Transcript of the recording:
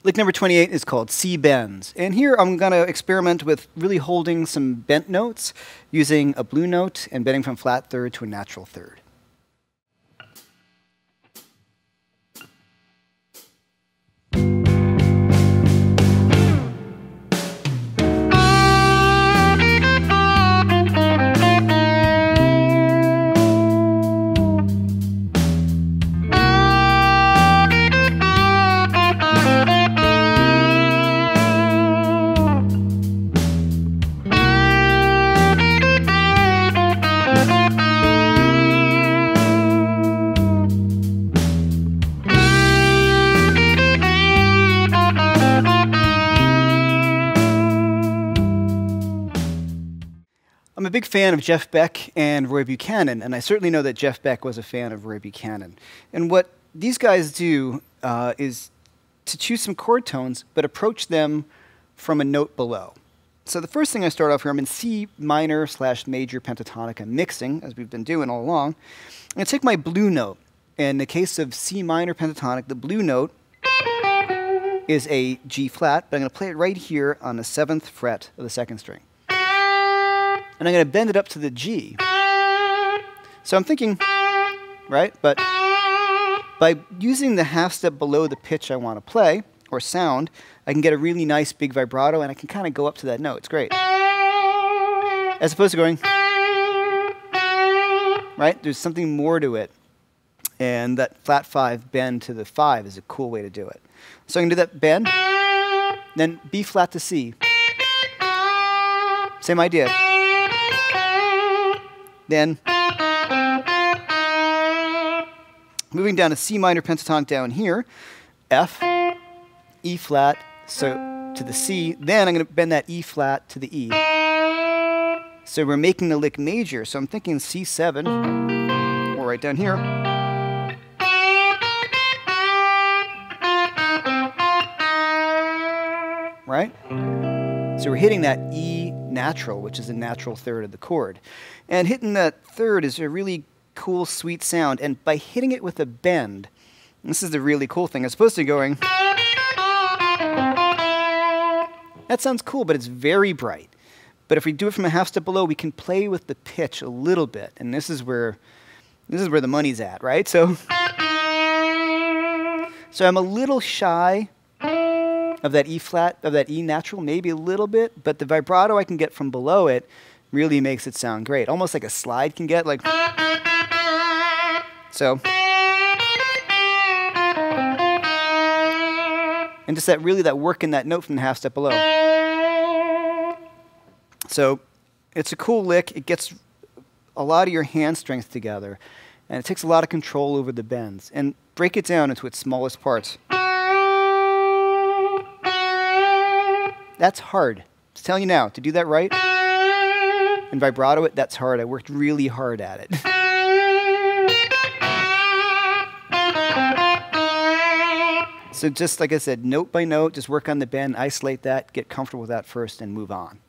Lick number 28 is called C bends. And here I'm going to experiment with really holding some bent notes using a blue note and bending from flat third to a natural third. I'm a big fan of Jeff Beck and Roy Buchanan, and I certainly know that Jeff Beck was a fan of Roy Buchanan. And what these guys do is to choose some chord tones, but approach them from a note below. So the first thing I start off here, I'm in C minor / major pentatonic. I'm mixing, as we've been doing all along. I'm going to take my blue note. In the case of C minor pentatonic, the blue note is a G flat, but I'm going to play it right here on the 7th fret of the 2nd string. And I'm going to bend it up to the G. So I'm thinking, right, but by using the half step below the pitch I want to play, or sound, I can get a really nice big vibrato, and I can kind of go up to that note. It's great. As opposed to going, right? There's something more to it. And that flat 5 bend to the 5 is a cool way to do it. So I can do that bend, then B flat to C. Same idea. Then, moving down to C minor pentatonic down here, F, E flat, so to the C. Then I'm going to bend that E flat to the E. So we're making the lick major. So I'm thinking C7, or right down here. Right? So we're hitting that E natural, which is a natural third of the chord. And hitting that third is a really cool, sweet sound. And by hitting it with a bend, this is the really cool thing, as opposed to going, that sounds cool, but it's very bright. But if we do it from a half step below, we can play with the pitch a little bit. And this is where the money's at, right? So I'm a little shy of that E flat, of that E natural, maybe a little bit, but the vibrato I can get from below it really makes it sound great. Almost like a slide can get, like, so. And just that work in that note from the half step below. So it's a cool lick. It gets a lot of your hand strength together, and it takes a lot of control over the bends. And break it down into its smallest parts. That's hard. I'm telling you now, to do that right and vibrato it, that's hard. I worked really hard at it. So just like I said, note by note, just work on the bend, isolate that, get comfortable with that first, and move on.